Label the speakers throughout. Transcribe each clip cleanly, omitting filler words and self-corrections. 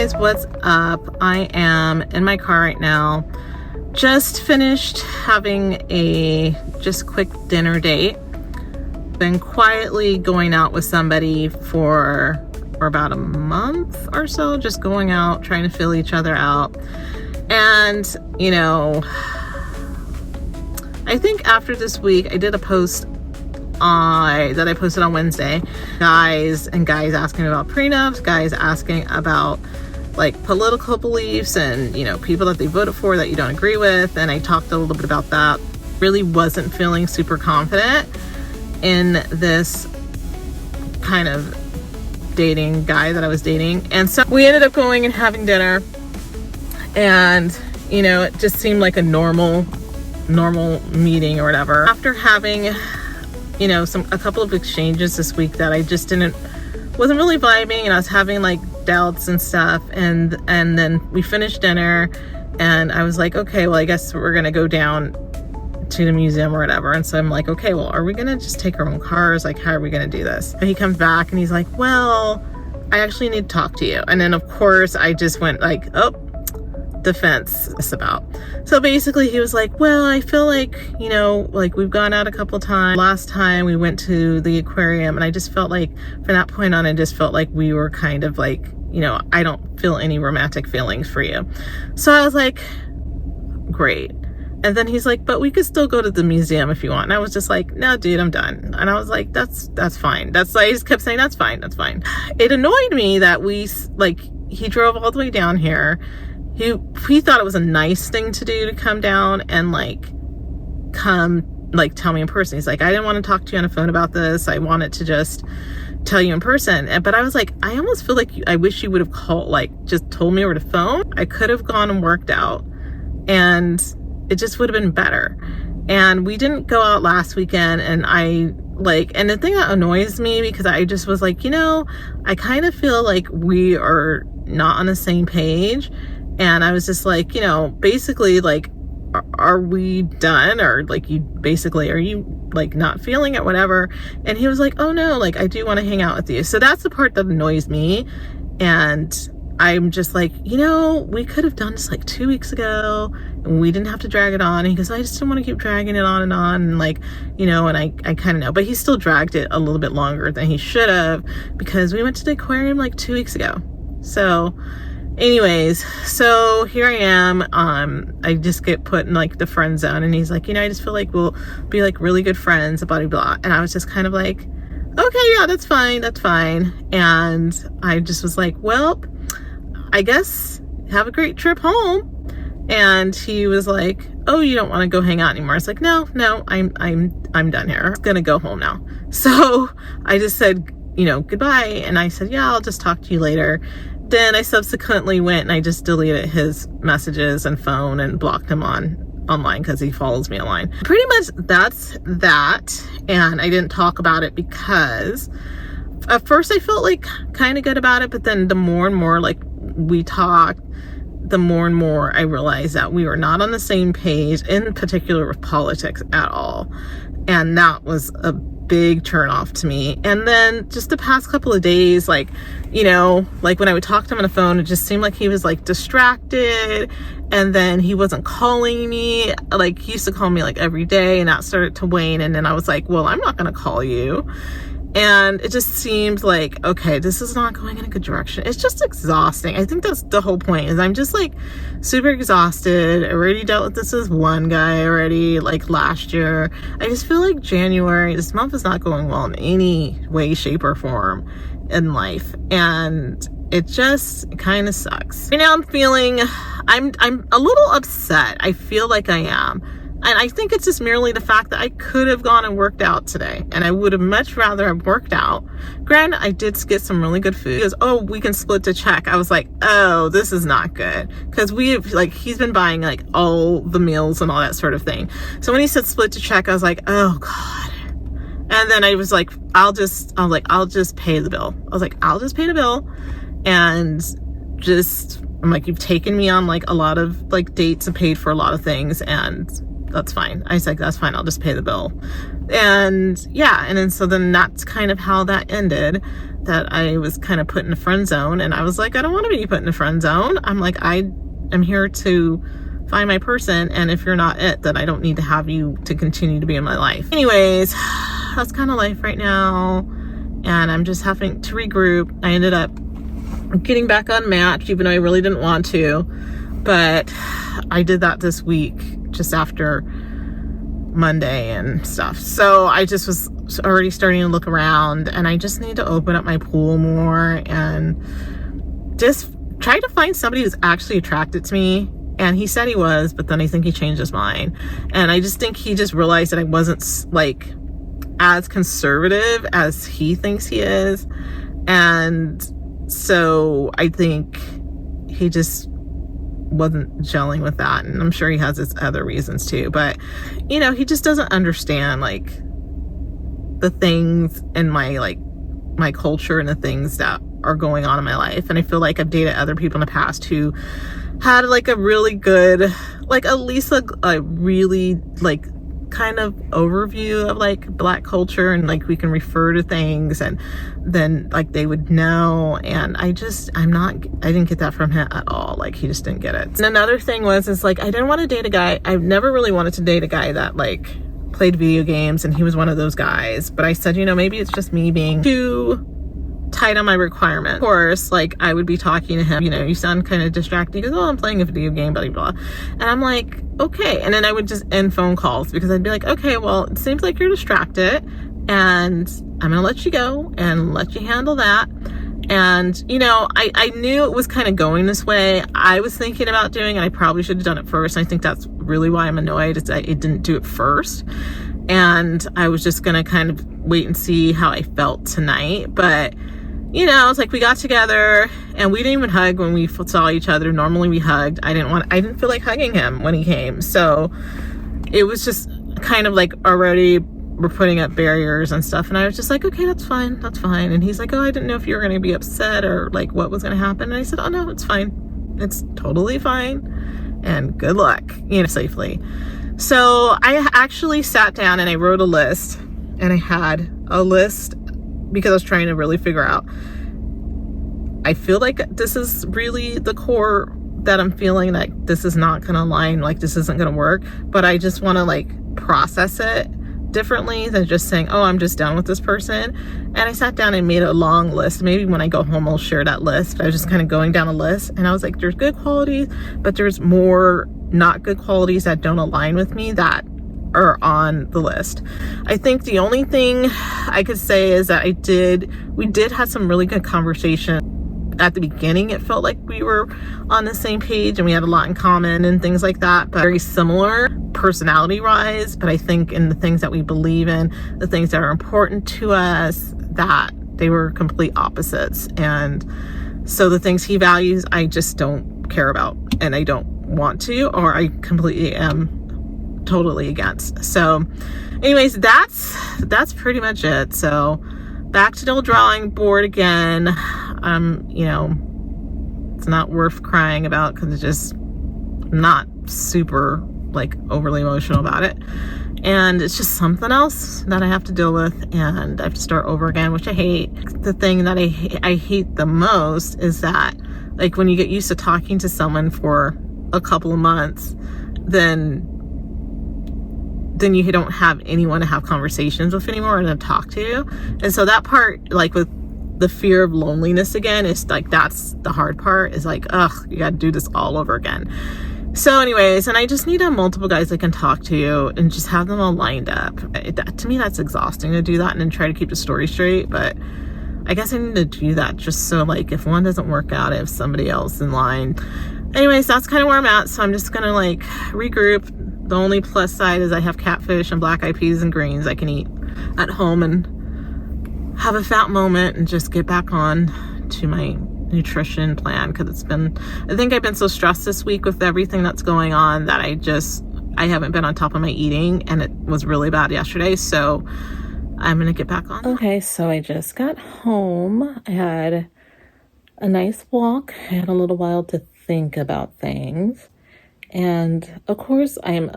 Speaker 1: guys, what's up? I am in my car right now. Just finished having a just quick dinner date. Been quietly going out with somebody for about a month or so, just going out, trying to fill each other out. And, you know, I think after this week, I did a post that I posted on Wednesday. Guys asking about prenups, guys asking about like political beliefs and, you know, people that they voted for that you don't agree with. And I talked a little bit about that. Really wasn't feeling super confident in this kind of dating guy that I was dating. And so we ended up going and having dinner, and, you know, it just seemed like a normal meeting or whatever. After having, you know, a couple of exchanges this week that I just wasn't really vibing, and I was having like doubts and stuff, and then we finished dinner and I was like, okay, well, I guess we're gonna go down to the museum or whatever. And so I'm like, okay, well, are we gonna just take our own cars? Like, how are we gonna do this? And he comes back and he's like, well, I actually need to talk to you. And then of course I just went like, oh, defense is about. So basically he was like, well, I feel like, you know, like we've gone out a couple times. Last time we went to the aquarium, and I just felt like from that point on, I just felt like we were kind of like, you know, I don't feel any romantic feelings for you. So I was like, great. And then he's like, but we could still go to the museum if you want. And I was just like, no, dude, I'm done. And I was like, that's fine. I just kept saying, that's fine. It annoyed me that he drove all the way down here. He thought it was a nice thing to do to come down and tell me in person. He's like, I didn't want to talk to you on the phone about this. I wanted to just tell you in person. But I was like, I almost feel like I wish you would have called, just told me over the phone. I could have gone and worked out, and it just would have been better. And we didn't go out last weekend, and and the thing that annoys me, because I just was like, you know, I kind of feel like we are not on the same page. And I was just like, you know, basically, like, are we done? Or are you like not feeling it, whatever? And he was like, oh no, like, I do want to hang out with you. So that's the part that annoys me. And I'm just like, you know, we could have done this like 2 weeks ago, and we didn't have to drag it on. And he goes, I just don't want to keep dragging it on. And like, you know, and I kind of know, but he still dragged it a little bit longer than he should have, because we went to the aquarium like 2 weeks ago. So anyways, so here I am. I just get put in like the friend zone, and he's like, you know, I just feel like we'll be like really good friends, blah, blah, blah. And I was just kind of like, okay, yeah, that's fine. And I just was like, well, I guess have a great trip home. And he was like, oh, you don't want to go hang out anymore? It's like, no, I'm done here. I'm gonna go home now. So I just said, you know, goodbye. And I said, yeah, I'll just talk to you later. Then I subsequently went and I just deleted his messages and phone and blocked him online because he follows me online. Pretty much that's that. And I didn't talk about it because at first I felt like kind of good about it, but then the more and more like we talked, the more and more I realized that we were not on the same page, in particular with politics at all. And that was a big turn off to me. And then just the past couple of days, like, you know, like when I would talk to him on the phone, it just seemed like he was like distracted, and then he wasn't calling me. Like, he used to call me like every day, and that started to wane. And then I was like, well, I'm not gonna call you. And it just seemed like, okay, this is not going in a good direction. It's just exhausting. I think that's the whole point, is I'm just like super exhausted. I already dealt with this as one guy already, like last year. I just feel like January, this month is not going well in any way, shape, or form in life. And it just kind of sucks. Right now I'm a little upset. I feel like I am. And I think it's just merely the fact that I could have gone and worked out today, and I would have much rather have worked out. Granted, I did get some really good food. He goes, oh, we can split the check. I was like, oh, this is not good. Because he's been buying like all the meals and all that sort of thing. So when he said split the check, I was like, oh God. And then I was like, I'll just pay the bill. I was like, I'll just pay the bill. And I'm like, you've taken me on like a lot of like dates and paid for a lot of things, and that's fine. I was like, that's fine, I'll just pay the bill. And yeah, and then so then that's kind of how that ended. that I was kind of put in a friend zone, and I was like, I don't want to be put in a friend zone. I'm like, I am here to find my person, and if you're not it, then I don't need to have you to continue to be in my life. Anyways, that's kind of life right now, and I'm just having to regroup. I ended up getting back on Match, even though I really didn't want to, but I did that this week just after Monday and stuff. So I just was already starting to look around, and I just need to open up my pool more and just try to find somebody who's actually attracted to me. And he said he was, but then I think he changed his mind. And I just think he just realized that I wasn't like as conservative as he thinks he is. And so I think he just wasn't gelling with that. And I'm sure he has his other reasons too. But, you know, he just doesn't understand like the things in my culture and the things that are going on in my life. And I feel like I've dated other people in the past who had like a really good, like at least a really like kind of overview of like Black culture, and like we can refer to things and then like they would know. And I didn't get that from him at all. Like he just didn't get it. And another thing is like I didn't want to date a guy. I've never really wanted to date a guy that like played video games, and he was one of those guys. But I said, you know, maybe it's just me being too tight on my requirement. Of course, like I would be talking to him, you know, you sound kind of distracted. He goes, oh, I'm playing a video game, blah, blah, blah. And I'm like, okay. And then I would just end phone calls because I'd be like, okay, well, it seems like you're distracted, and I'm going to let you go and let you handle that. And, you know, I knew it was kind of going this way. I was thinking about doing it. I probably should have done it first. And I think that's really why I'm annoyed is that it didn't do it first. And I was just going to kind of wait and see how I felt tonight. But, you know, it's like we got together and we didn't even hug when we saw each other. Normally we hugged. I didn't feel like hugging him when he came. So it was just kind of like already we're putting up barriers and stuff. And I was just like, okay, that's fine. That's fine. And he's like, oh, I didn't know if you were going to be upset or like what was going to happen. And I said, oh no, it's fine. It's totally fine. And good luck, you know, safely. So I actually sat down and I wrote a list, and I had a list because I was trying to really figure out, I feel like this is really the core that I'm feeling like this is not going to align, like this isn't going to work, but I just want to like process it differently than just saying, oh, I'm just done with this person. And I sat down and made a long list. Maybe when I go home, I'll share that list. I was just kind of going down a list, and I was like, there's good qualities, but there's more not good qualities that don't align with me that are on the list. I think the only thing I could say is that we did have some really good conversation. At the beginning, it felt like we were on the same page and we had a lot in common and things like that, but very similar personality wise. But I think in the things that we believe in, the things that are important to us, that they were complete opposites. And so the things he values, I just don't care about, and I don't want to, or I completely am totally against. So anyways, that's pretty much it. So back to the old drawing board again. You know, it's not worth crying about because it's just not super like overly emotional about it, and it's just something else that I have to deal with, and I have to start over again, which I hate. The thing that I hate the most is that like when you get used to talking to someone for a couple of months, then you don't have anyone to have conversations with anymore and to talk to. And so that part, like with the fear of loneliness again, is like, that's the hard part, is like, ugh, you gotta do this all over again. So anyways, and I just need multiple guys I can talk to and just have them all lined up. To me, that's exhausting to do that and then try to keep the story straight. But I guess I need to do that just so like if one doesn't work out, I have somebody else in line. Anyways, that's kind of where I'm at. So I'm just gonna like regroup. The only plus side is I have catfish and black eyed peas and greens I can eat at home and have a fat moment and just get back on to my nutrition plan, because I think I've been so stressed this week with everything that's going on that I haven't been on top of my eating, and it was really bad yesterday. So I'm gonna get back on. Okay, so I just got home. I had a nice walk. I had a little while to think about things. And of course, I'm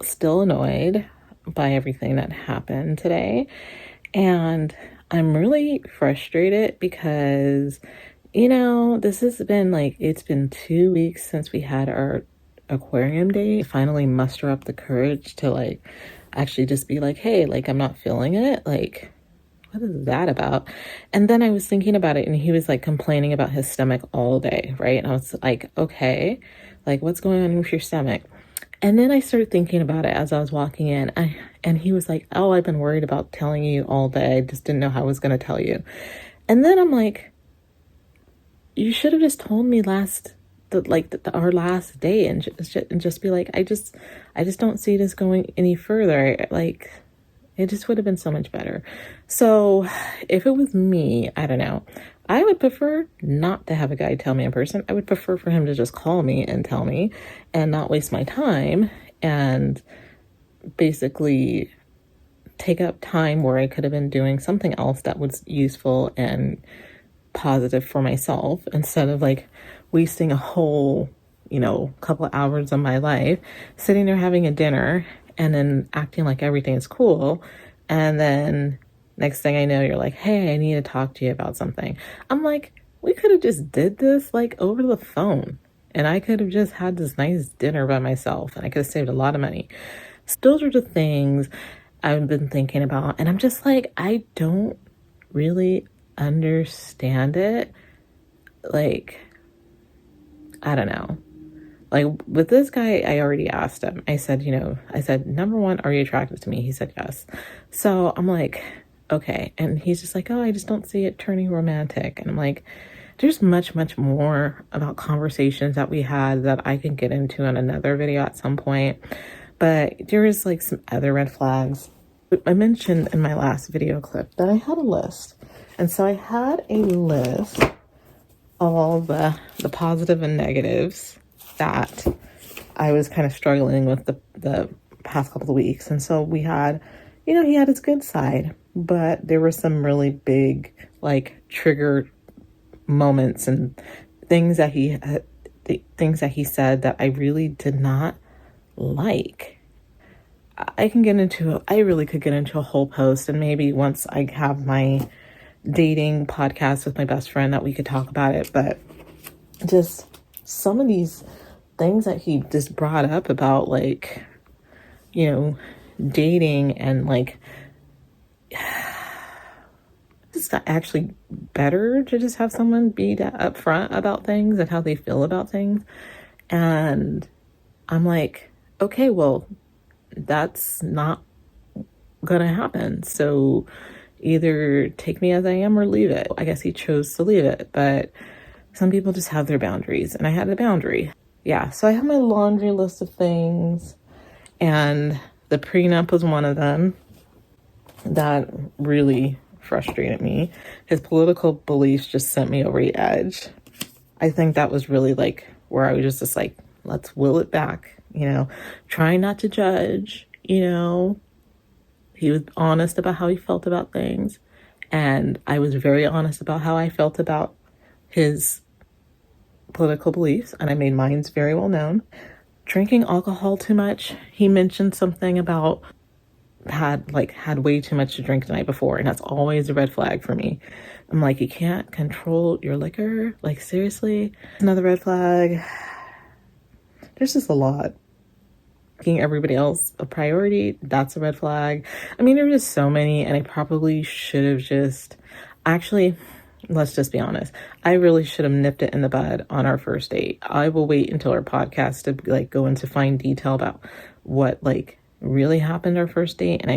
Speaker 1: still annoyed by everything that happened today. And I'm really frustrated because, you know, this has been like, it's been 2 weeks since we had our aquarium day. Finally muster up the courage to like actually just be like, hey, like, I'm not feeling it. Like, what is that about? And then I was thinking about it, and he was like complaining about his stomach all day, right? And I was like, okay, like, what's going on with your stomach? And then I started thinking about it as I was walking in. And he was like, oh, I've been worried about telling you all day. I just didn't know how I was going to tell you. And then I'm like, you should have just told me our last day, and just be like, I just don't see this going any further. Like, it just would have been so much better. So if it was me, I don't know. I would prefer not to have a guy tell me in person. I would prefer for him to just call me and tell me and not waste my time and basically take up time where I could have been doing something else that was useful and positive for myself, instead of like wasting a whole, couple hours of my life sitting there having a dinner and then acting like everything is cool. And then next thing I know, you're like, hey, I need to talk to you about something. I'm like, we could have just did this like over the phone, and I could have just had this nice dinner by myself, and I could have saved a lot of money. So those are the things I've been thinking about. And I'm just like, I don't really understand it. Like, I don't know. Like with this guy, I already asked him. I said, number one, are you attracted to me? He said yes. So I'm like, okay. And he's just like, oh, I just don't see it turning romantic. And I'm like, there's much, much more about conversations that we had that I can get into in another video at some point. But there is like some other red flags. I mentioned in my last video clip that I had a list. And so I had a list of all the positive and negatives that I was kind of struggling with the past couple of weeks. And so we had, he had his good side, but there were some really big, like, trigger moments and things that he said that I really did not like. I really could get into a whole post, and maybe once I have my dating podcast with my best friend that we could talk about it. But just some of these things that he just brought up about, like, dating, and like, it's not actually better to just have someone be that upfront about things and how they feel about things. And I'm like, okay, well, that's not gonna happen. So either take me as I am or leave it. I guess he chose to leave it, but some people just have their boundaries, and I had a boundary. Yeah, so I have my laundry list of things, and the prenup was one of them that really frustrated me. His political beliefs just sent me over the edge. I think that was really like where I was just like, let's will it back, try not to judge, He was honest about how he felt about things, and I was very honest about how I felt about his political beliefs, and I made mine very well known. Drinking alcohol too much. He mentioned something about had way too much to drink the night before, and that's always a red flag for me. I'm like, you can't control your liquor? Like, seriously? Another red flag. There's just a lot. Making everybody else a priority, that's a red flag. I mean, there were just so many, and I probably should have just, actually, let's just be honest, I really should have nipped it in the bud on our first date. I will wait until our podcast to like go into fine detail about what like really happened our first date. And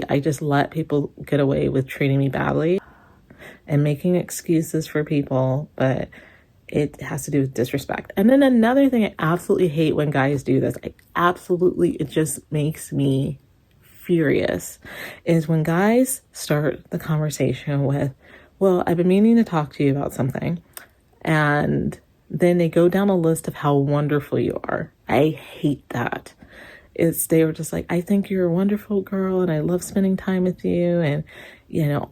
Speaker 1: I just let people get away with treating me badly and making excuses for people, but it has to do with disrespect. And then another thing I absolutely hate when guys do this, it just makes me furious, is when guys start the conversation with, well, I've been meaning to talk to you about something. And then they go down a list of how wonderful you are. I hate that. They were just like, I think you're a wonderful girl, and I love spending time with you, and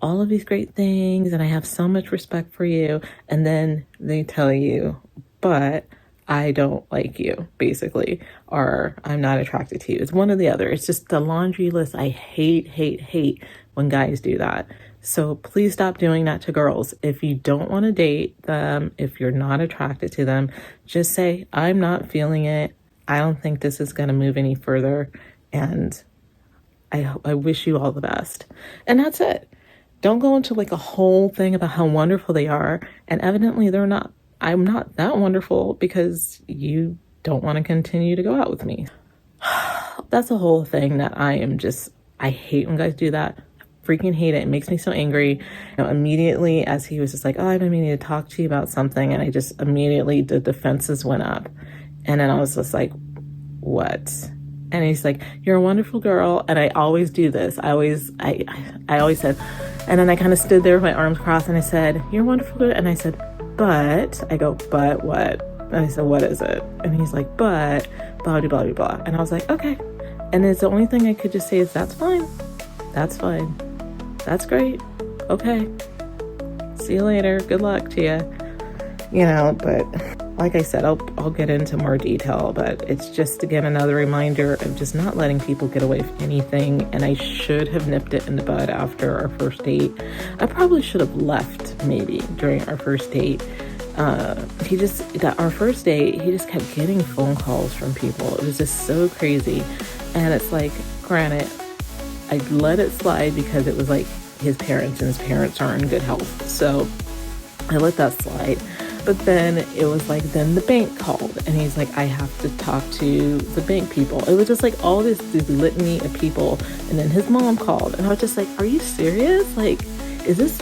Speaker 1: all of these great things, and I have so much respect for you. And then they tell you, but I don't like you, basically, or I'm not attracted to you. It's one or the other. It's just the laundry list I hate when guys do that. So please stop doing that to girls. If you don't want to date them, if you're not attracted to them, just say, I'm not feeling it. I don't think this is going to move any further. And I wish you all the best. And that's it. Don't go into like a whole thing about how wonderful they are. And evidently they're not. I'm not that wonderful because you don't want to continue to go out with me. That's a whole thing that I hate when guys do that. Freaking hate it. It makes me so angry. Immediately as he was just like, oh, I've been meaning to talk to you about something. And I just immediately, the defenses went up. And then I was just like, what? And he's like, you're a wonderful girl. And I always do this. I always said, and then I kind of stood there with my arms crossed and I said, you're a wonderful girl. And I said, but what? And I said, what is it? And he's like, but blah, blah, blah, blah. And I was like, okay. And it's the only thing I could just say is, that's fine. That's fine. That's great. Okay. See you later. Good luck to you. But like I said, I'll get into more detail, but it's just, again, another reminder of just not letting people get away with anything. And I should have nipped it in the bud after our first date. I probably should have left maybe during our first date. Our first date, he just kept getting phone calls from people. It was just so crazy. And it's like, granted, I let it slide because it was like his parents, and his parents aren't in good health. So I let that slide. But then it was like, then the bank called and he's like, I have to talk to the bank people. It was just like all this litany of people. And then his mom called and I was just like, are you serious? Like, is this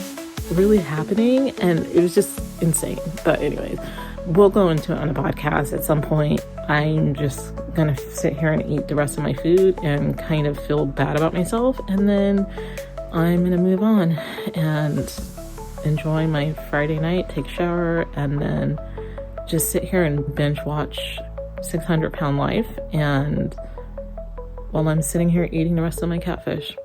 Speaker 1: really happening? And it was just insane. But anyways, we'll go into it on a podcast at some point. I'm just gonna sit here and eat the rest of my food and kind of feel bad about myself. And then I'm gonna move on and enjoy my Friday night, take a shower, and then just sit here and binge watch 600 Pound Life, and while I'm sitting here eating the rest of my catfish.